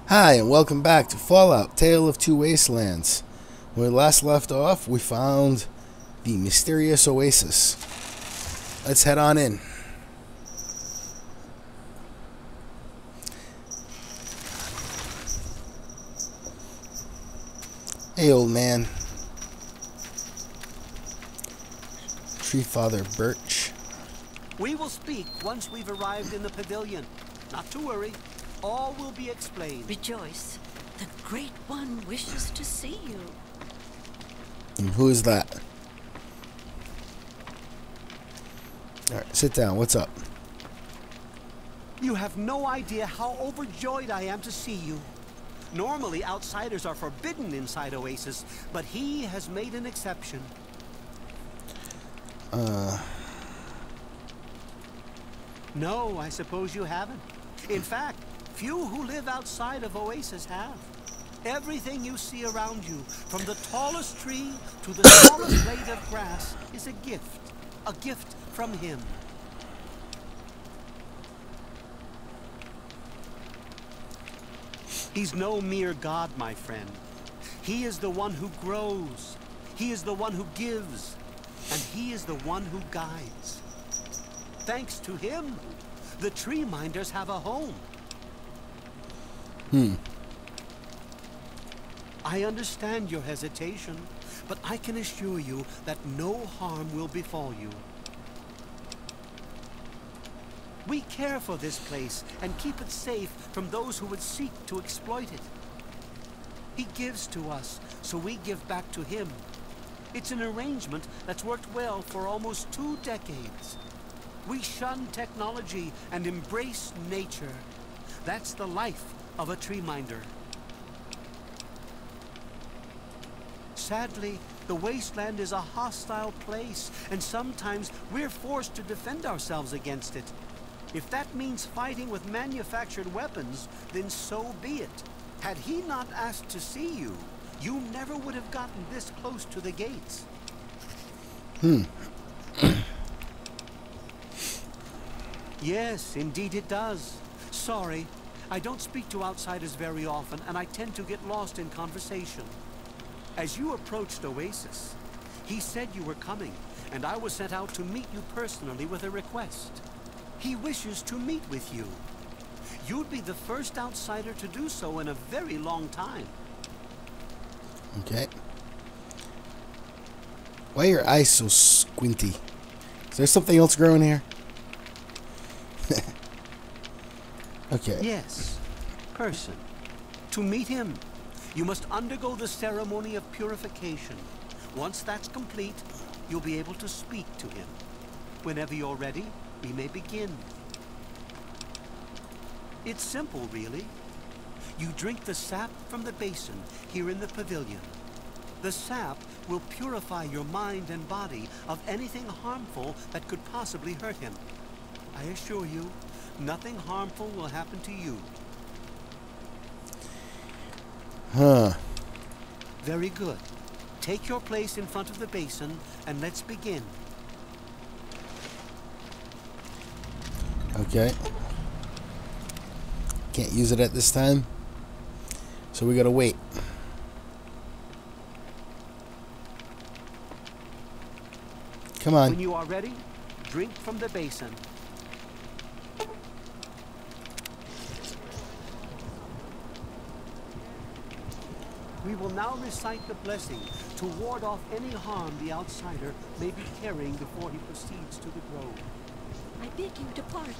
Hi, and welcome back to Fallout, Tale of Two Wastelands. When we last left off, we found the mysterious oasis. Let's head on in. Hey, old man. Tree Father Birch. We will speak once we've arrived in the pavilion. Not to worry. All will be explained. Rejoice. The Great One wishes to see you. And who is that? Alright, sit down. What's up? You have no idea how overjoyed I am to see you. Normally, outsiders are forbidden inside Oasis, but he has made an exception. No, I suppose you haven't. In fact, few who live outside of Oasis have. Everything you see around you, from the tallest tree to the smallest blade of grass, is a gift from him. He's no mere god, my friend. He is the one who grows. He is the one who gives. And he is the one who guides. Thanks to him, the tree minders have a home. I understand your hesitation, but I can assure you that no harm will befall you. We care for this place and keep it safe from those who would seek to exploit it. He gives to us, so we give back to him. It's an arrangement that's worked well for almost 2 decades. We shun technology and embrace nature. That's the life of a tree minder. Sadly, the wasteland is a hostile place, and sometimes we're forced to defend ourselves against it. If that means fighting with manufactured weapons, then so be it. Had he not asked to see you, you never would have gotten this close to the gates. Yes, indeed it does. Sorry, I don't speak to outsiders very often, and I tend to get lost in conversation. As you approached Oasis, he said you were coming, and I was sent out to meet you personally with a request. He wishes to meet with you. You'd be the first outsider to do so in a very long time. Okay. Why are your eyes so squinty? Is there something else growing here? Okay. Yes, person. To meet him, you must undergo the ceremony of purification. Once that's complete, you'll be able to speak to him. Whenever you're ready, we may begin. It's simple, really. You drink the sap from the basin here in the pavilion. The sap will purify your mind and body of anything harmful that could possibly hurt him. I assure you, nothing harmful will happen to you. Very good. Take your place in front of the basin, and let's begin. Okay. Can't use it at this time, so we gotta wait. Come on. When you are ready, drink from the basin. We will now recite the blessing to ward off any harm the outsider may be carrying before he proceeds to the grove. I bid you depart,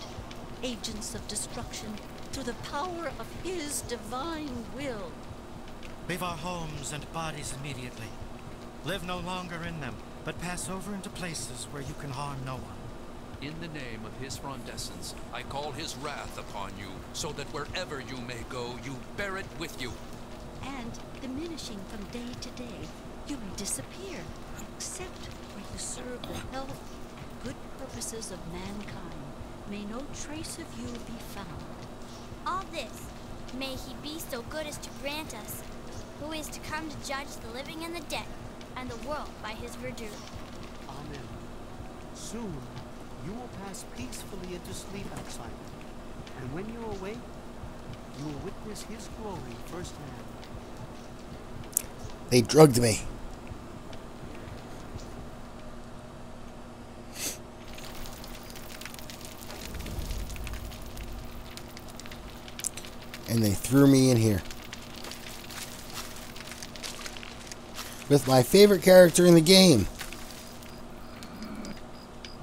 agents of destruction, through the power of his divine will. Leave our homes and bodies immediately. Live no longer in them, but pass over into places where you can harm no one. In the name of his frondescence, I call his wrath upon you, so that wherever you may go, you bear it with you. And, diminishing from day to day, you may disappear, except where you serve the health, good purposes of mankind. May no trace of you be found. All this, may he be so good as to grant us, who is to come to judge the living and the dead, and the world by his verdure. Amen. Soon, you will pass peacefully into sleep outside. And when you awake, you will witness his glory firsthand. They drugged me. And they threw me in here. With my favorite character in the game.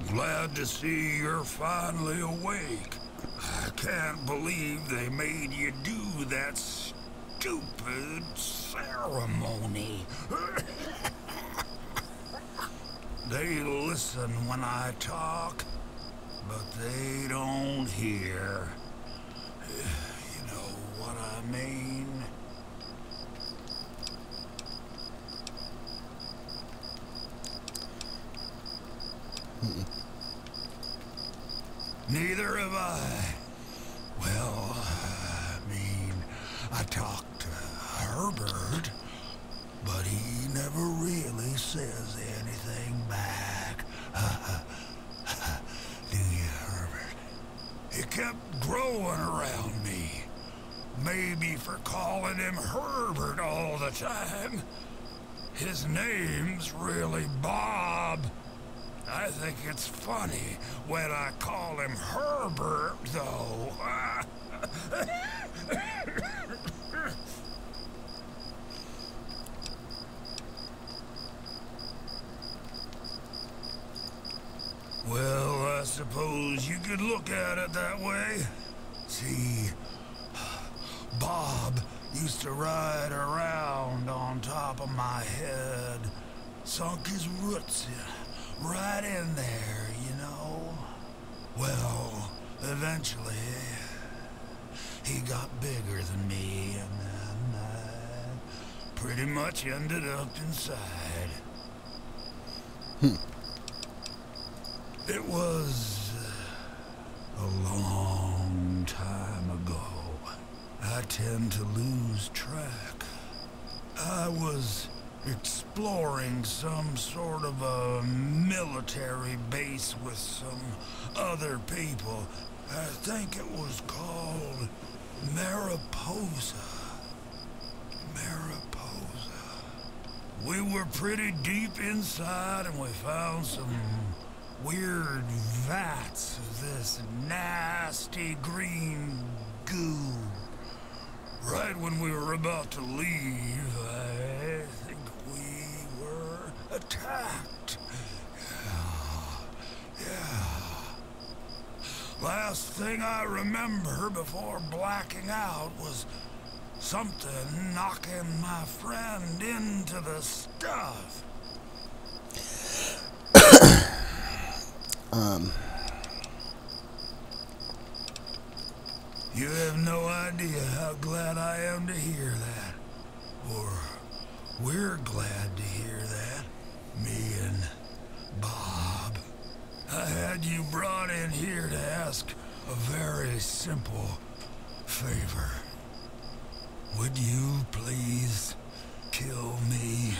Glad to see you're finally awake. I can't believe they made you do that stupid ceremony. They listen when I talk, but they don't hear. You know what I mean? Neither have I. Well, I mean, I talked to Herbert, but he never really says anything back. Do you, Herbert? He kept growing around me. Maybe for calling him Herbert all the time. His name's really Bob. I think it's funny when I call him Herbert, though. Well, I suppose you could look at it that way. See, Bob used to ride around on top of my head, sunk his roots right in there, you know. Well, eventually, he got bigger than me, and then I pretty much ended up inside. It was a long time ago. I tend to lose track. I was exploring some sort of a military base with some other people. I think it was called Mariposa. Mariposa. We were pretty deep inside and we found some weird vats of this nasty green goo. Right when we were about to leave, I think we were attacked. Yeah. Last thing I remember before blacking out was something knocking my friend into the stuff. You have no idea how glad I am to hear that. Or we're glad to hear that. Me and Bob. I had you brought in here to ask a very simple favor. Would you please kill me?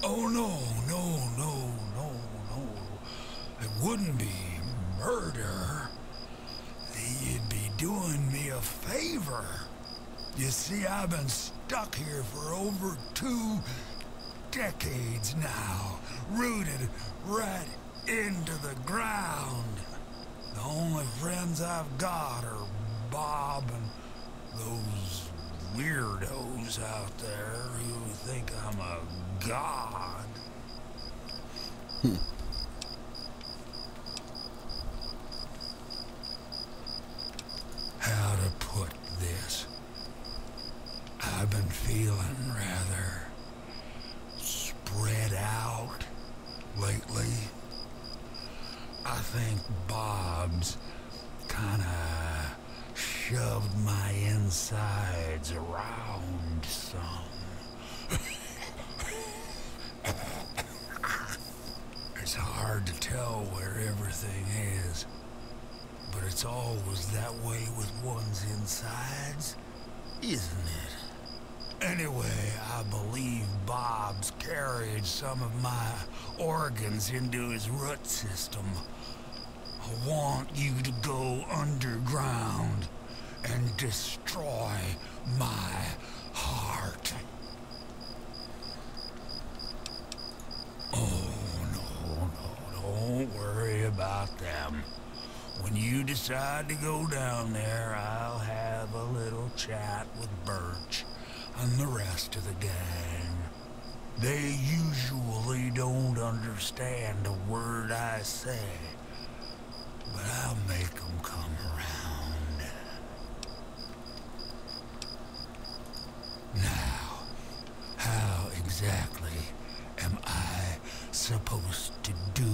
Oh, no. It wouldn't be murder. You'd be doing me a favor. You see, I've been stuck here for over 2 decades now, rooted right into the ground. The only friends I've got are Bob and those weirdos out there who think I'm a god. How to put this? I've been feeling rather spread out lately. I think Bob's kinda shoved my insides around some. It's hard to tell where everything is, but it's always that way with one's insides, isn't it? Anyway, I believe Bob's carried some of my organs into his root system. want you to go underground and destroy my heart. Oh, no, don't worry about them. When you decide to go down there, I'll have a little chat with Birch and the rest of the gang. They usually don't understand a word I say, but I'll make them come around. Now, how exactly am I supposed to do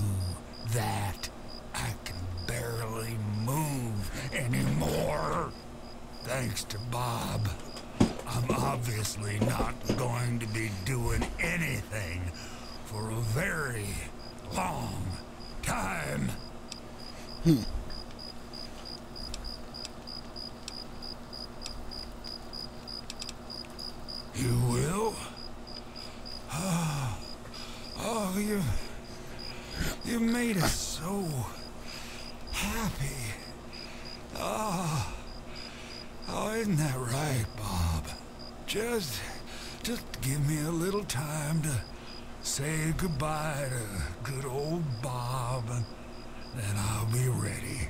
that? I can barely move anymore. Thanks to Bob, I'm obviously not going to be doing anything for a very long time. You will? Oh, you made us so happy. Oh, isn't that right, Bob? Just give me a little time to say goodbye to good old Bob, and then I'll be ready.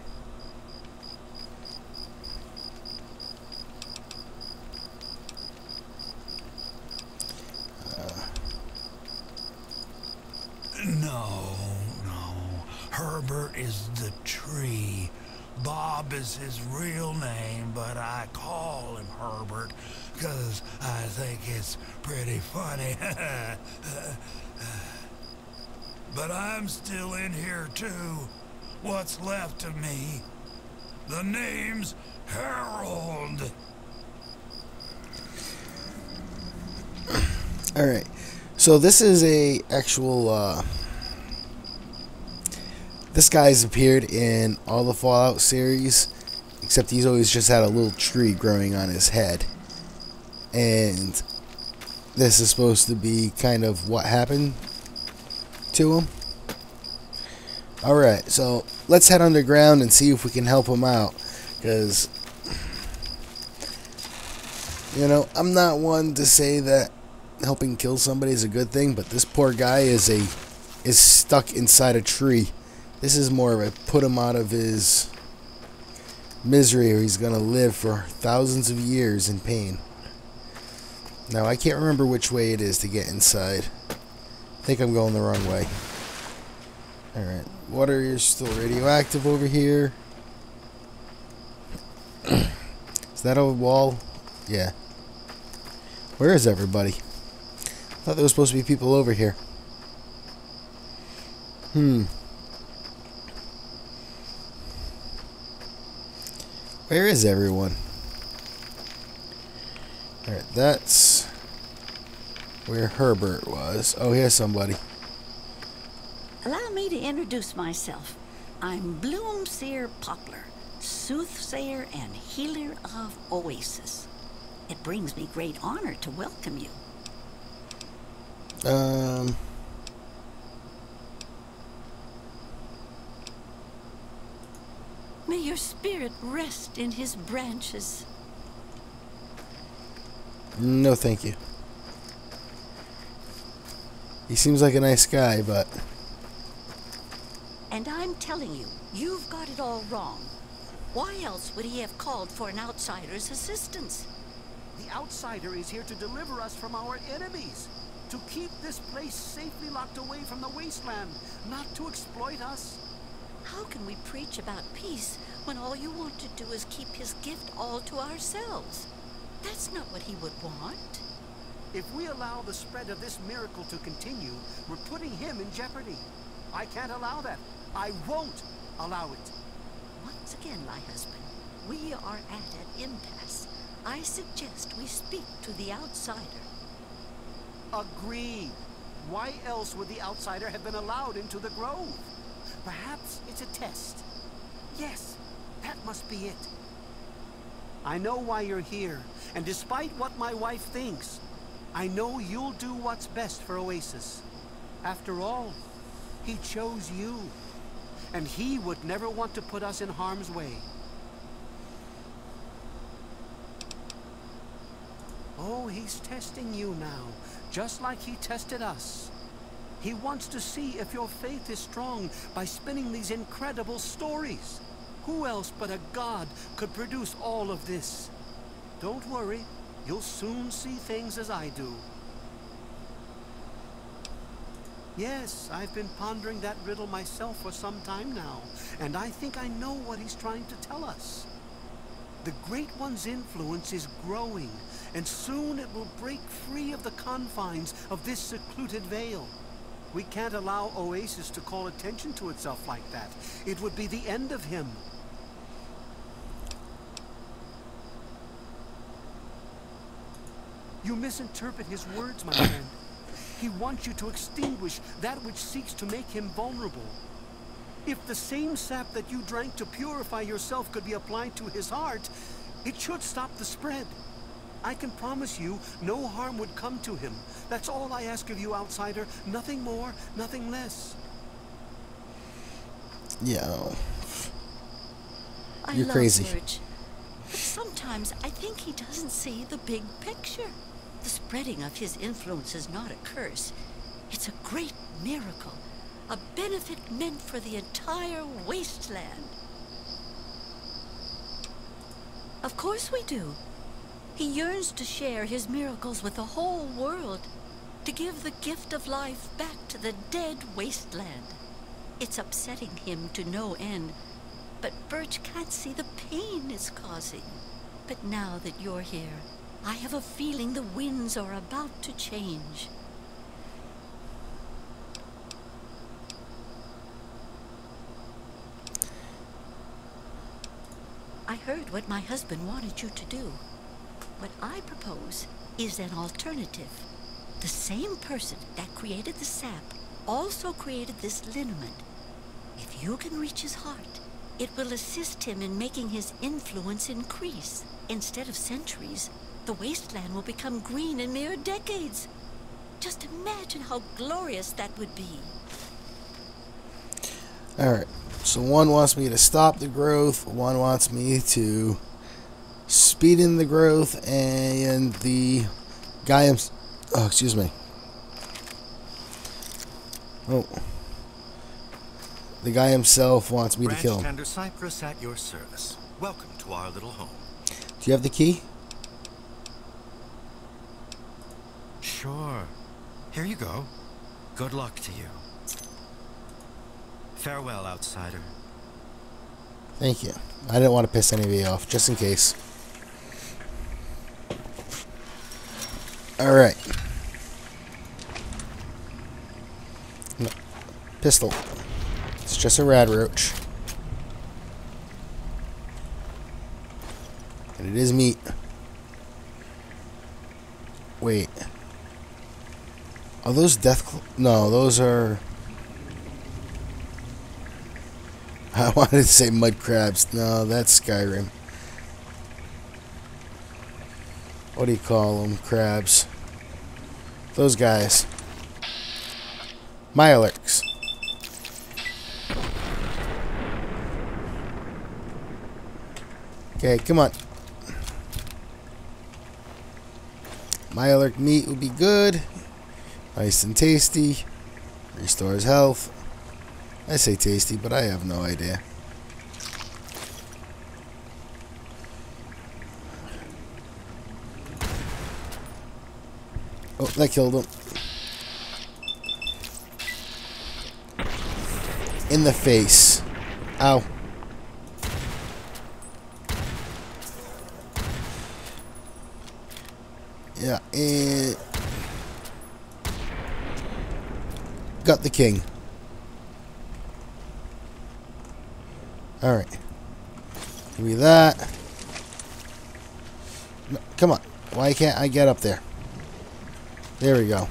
No. Herbert is the tree. Bob is his real name, but I call him Herbert because I think it's pretty funny. But I'm still in here too. What's left of me? The name's Harold. Alright, so this is a actual, this guy's appeared in all the Fallout series, except he's always just had a little tree growing on his head. And this is supposed to be kind of what happened to him. Alright, so let's head underground and see if we can help him out, because, you know, I'm not one to say that helping kill somebody is a good thing, but this poor guy is stuck inside a tree. This is more of a put him out of his misery, or he's going to live for thousands of years in pain. Now, I can't remember which way it is to get inside. I think I'm going the wrong way. Alright, water is still radioactive over here. Is that a wall? Yeah. Where is everybody? I thought there was supposed to be people over here. Where is everyone? Alright, that's where Herbert was. Oh, here's somebody. Allow me to introduce myself. I'm Bloomseer Poplar, soothsayer and healer of Oasis. It brings me great honor to welcome you. May your spirit rest in his branches. No, thank you. He seems like a nice guy, but... And I'm telling you, you've got it all wrong. Why else would he have called for an outsider's assistance? The outsider is here to deliver us from our enemies, to keep this place safely locked away from the wasteland, not to exploit us. How can we preach about peace when all you want to do is keep his gift all to ourselves? That's not what he would want. If we allow the spread of this miracle to continue, we're putting him in jeopardy. I can't allow that. I won't allow it. Once again, my husband, we are at an impasse. I suggest we speak to the outsider. Agreed. Why else would the outsider have been allowed into the grove? Perhaps it's a test. Yes, that must be it. I know why you're here, and despite what my wife thinks, I know you'll do what's best for Oasis. After all, he chose you. and he would never want to put us in harm's way. Oh, he's testing you now, just like he tested us. He wants to see if your faith is strong by spinning these incredible stories. Who else but a god could produce all of this? Don't worry, you'll soon see things as I do. Yes, I've been pondering that riddle myself for some time now, and I think I know what he's trying to tell us. The Great One's influence is growing, and soon it will break free of the confines of this secluded vale. We can't allow Oasis to call attention to itself like that. It would be the end of him. You misinterpret his words, my friend. He wants you to extinguish that which seeks to make him vulnerable. If the same sap that you drank to purify yourself could be applied to his heart, it should stop the spread. I can promise you no harm would come to him. That's all I ask of you, outsider. Nothing more, nothing less. Yeah. I You're love crazy. Birch, but sometimes I think he doesn't see the big picture. The spreading of his influence is not a curse. It's a great miracle. A benefit meant for the entire wasteland. Of course we do. He yearns to share his miracles with the whole world, to give the gift of life back to the dead wasteland. It's upsetting him to no end, but Birch can't see the pain it's causing. But now that you're here, I have a feeling the winds are about to change. I heard what my husband wanted you to do. What I propose is an alternative. The same person that created the sap also created this liniment. If you can reach his heart, it will assist him in making his influence increase. Instead of centuries, the wasteland will become green in mere decades. Just imagine how glorious that would be. Alright, so one wants me to stop the growth, one wants me to speed in the growth, and the guy oh, excuse me. Oh. The guy himself wants me to kill him. Tender Cypress at your service. Welcome to our little home. Do you have the key? Sure. Here you go. Good luck to you. Farewell, outsider. Thank you. I didn't want to piss anybody off, just in case. Alright. No. Pistol. It's just a rad roach. And it is meat. Wait. Are those no, those are... I wanted to say mud crabs. No, that's Skyrim. What do you call them? Crabs. Those guys. Myalurks. Okay, come on. Myalurk meat would be good. Nice and tasty. Restores health. I say tasty, but I have no idea. Oh, that killed him. In the face. Ow. Yeah, and... got the king. Alright. Give me that. No, come on. Why can't I get up there? There we go.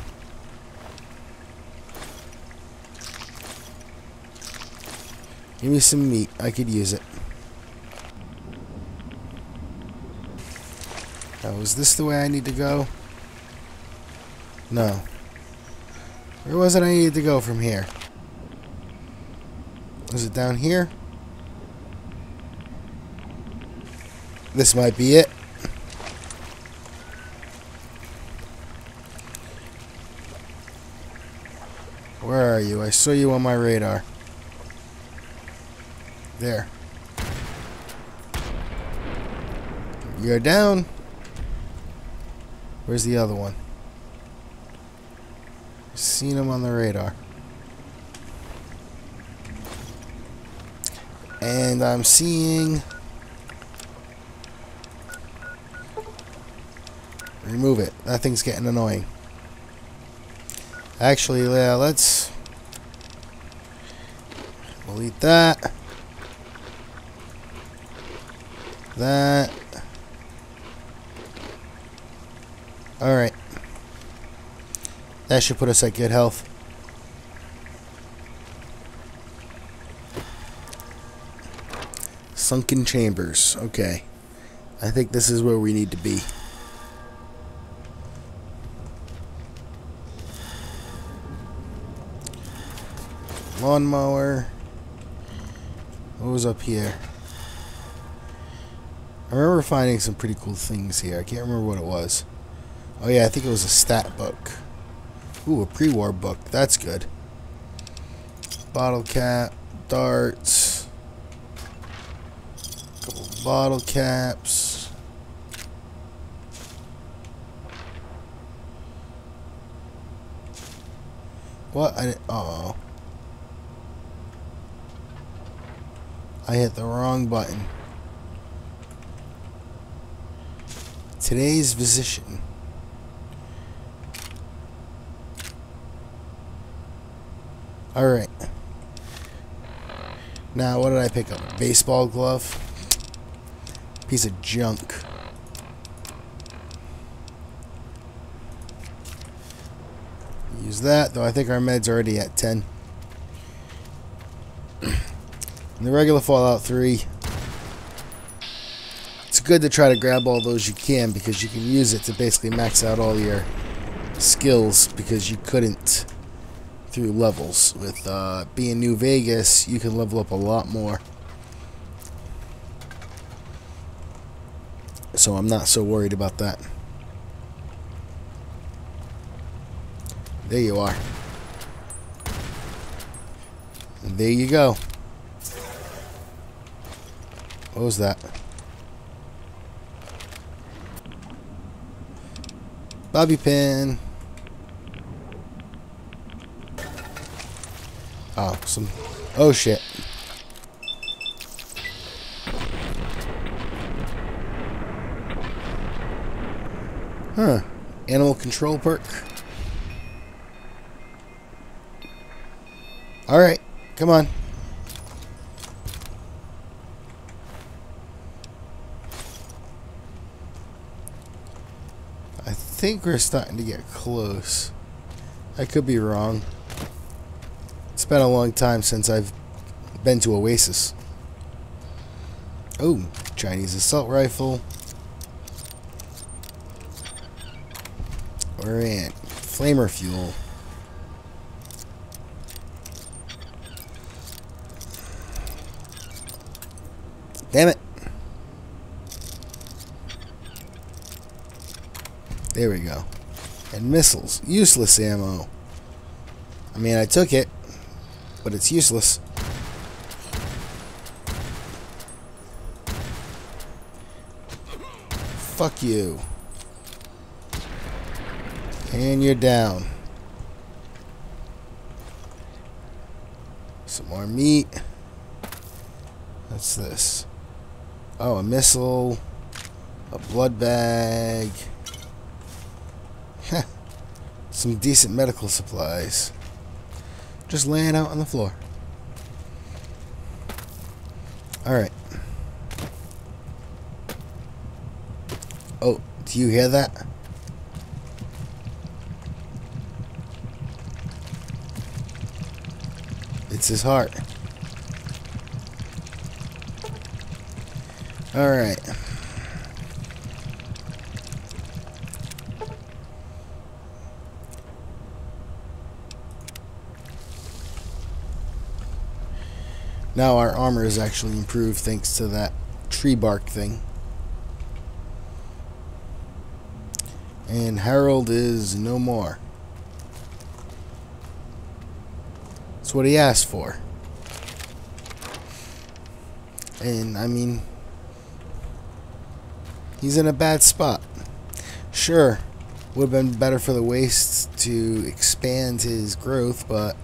Give me some meat. I could use it. Now, is this the way I need to go? No. Where was it I needed to go from here? Was it down here? This might be it. Where are you? I saw you on my radar. There. You're down. Where's the other one? Seen him on the radar. And I'm seeing... Remove it. That thing's getting annoying. Actually, yeah, let's... delete that. That. Alright. That should put us at good health. Sunken chambers. Okay. I think this is where we need to be. Lawnmower. What was up here? I remember finding some pretty cool things here. I can't remember what it was. Oh yeah, I think it was a stat book. Ooh, a pre-war book. That's good. Bottle cap, darts, a couple of bottle caps. What? Uh-oh. I hit the wrong button. Today's position. Alright. Now, what did I pick up? A baseball glove? Piece of junk. Use that, though I think our med's already at 10. In the regular Fallout 3, it's good to try to grab all those you can, because you can use it to basically max out all your skills, because you couldn't through levels. With being New Vegas, you can level up a lot more. So I'm not so worried about that. There you are. And there you go. What was that? Bobby pin. Oh, some... Oh, shit. Huh. Animal control perk. Alright. Come on. I think we're starting to get close. I could be wrong. It's been a long time since I've been to Oasis. Oh, Chinese assault rifle. We're in flamer fuel. Damn it. There we go. And missiles. Useless ammo. I mean, I took it, but it's useless. Fuck you. And you're down. Some more meat. What's this? Oh, a missile. A blood bag. Heh. Some decent medical supplies. Just laying out on the floor. Alright. Oh, do you hear that? It's his heart. Alright. Now our armor is actually improved thanks to that tree bark thing. And Harold is no more. That's what he asked for. And, I mean, he's in a bad spot. Sure, would have been better for the wastes to expand his growth, but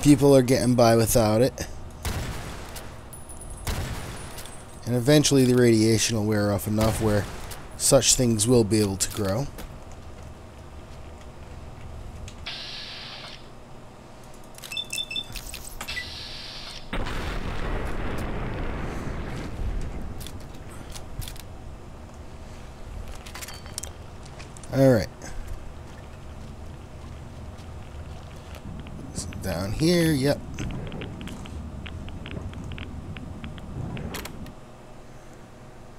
people are getting by without it. And eventually the radiation will wear off enough where such things will be able to grow. Alright. Down here, yep.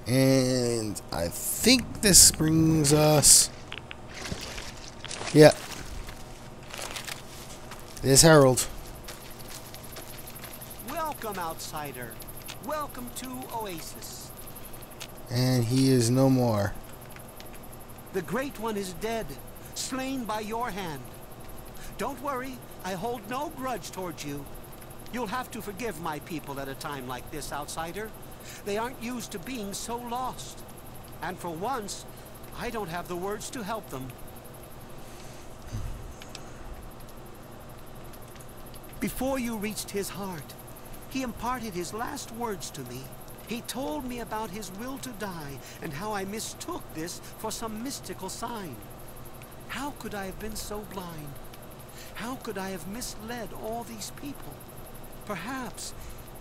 And I think this brings us... Yep. There's Harold. Welcome, outsider. Welcome to Oasis. And he is no more. The Great One is dead, slain by your hand. Don't worry, I hold no grudge towards you. You'll have to forgive my people at a time like this, outsider. They aren't used to being so lost. And for once, I don't have the words to help them. Before you reached his heart, he imparted his last words to me. He told me about his will to die and how I mistook this for some mystical sign. How could I have been so blind? How could I have misled all these people? Perhaps,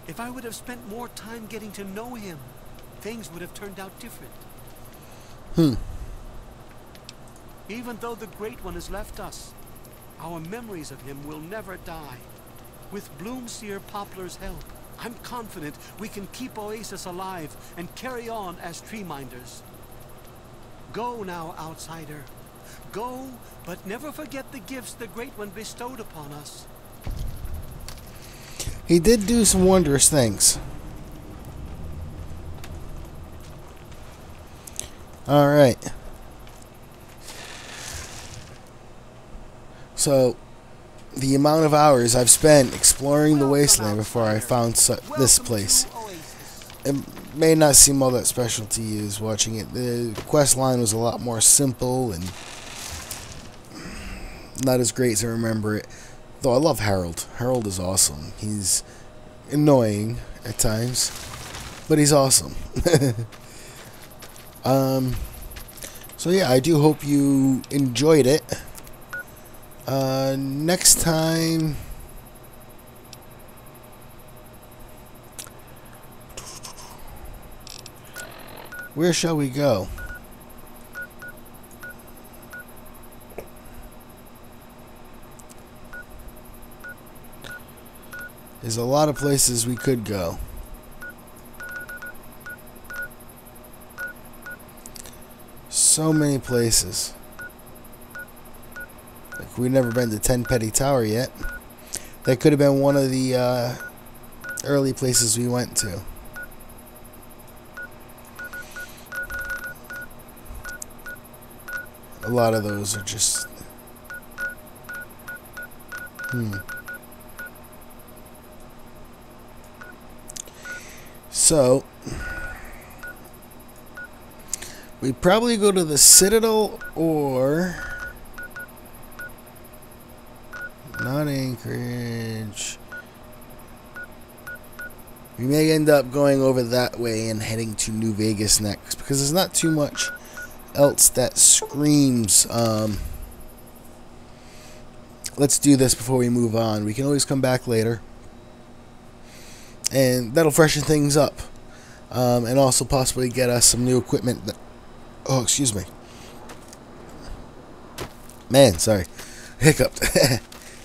if I would have spent more time getting to know him, things would have turned out different. Even though the Great One has left us, our memories of him will never die. With Bloomseer Poplar's help, I'm confident we can keep Oasis alive and carry on as tree minders. Go now, outsider. Go, but never forget the gifts the Great One bestowed upon us. He did do some wondrous things. Alright. So, the amount of hours I've spent exploring the wasteland before I found this place. It may not seem all that special to you as watching it. The quest line was a lot more simple and not as great as I remember it. Though I love Harold. Harold is awesome. He's annoying at times, but he's awesome. So yeah, I do hope you enjoyed it. Next time, where shall we go? There's a lot of places we could go. So many places. Like, we've never been to Tenpenny Tower yet. That could have been one of the early places we went to. A lot of those are just... So, we'd probably go to the Citadel or... Not Anchorage. We may end up going over that way and heading to New Vegas next, because there's not too much else that screams, let's do this before we move on. We can always come back later, and that'll freshen things up, and also possibly get us some new equipment that... Oh, excuse me. Man, sorry. Hiccuped.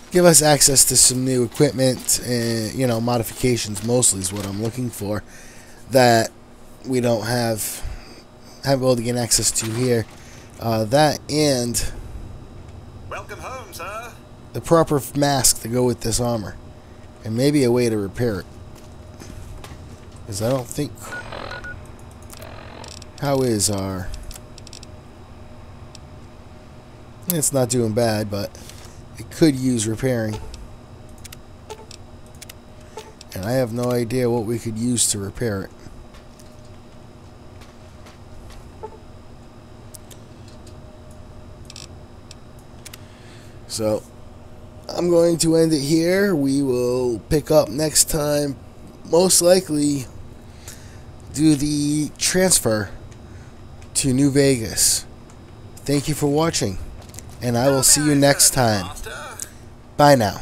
Give us access to some new equipment, and, you know, modifications mostly is what I'm looking for, that we don't have able to get access to here. That and Welcome home, sir. The proper mask to go with this armor. And maybe a way to repair it. Because I don't think... How is our... It's not doing bad, but it could use repairing. And I have no idea what we could use to repair it. So, I'm going to end it here. We will pick up next time. Most likely, do the transfer to New Vegas. Thank you for watching. And I will see you next time. Bye now.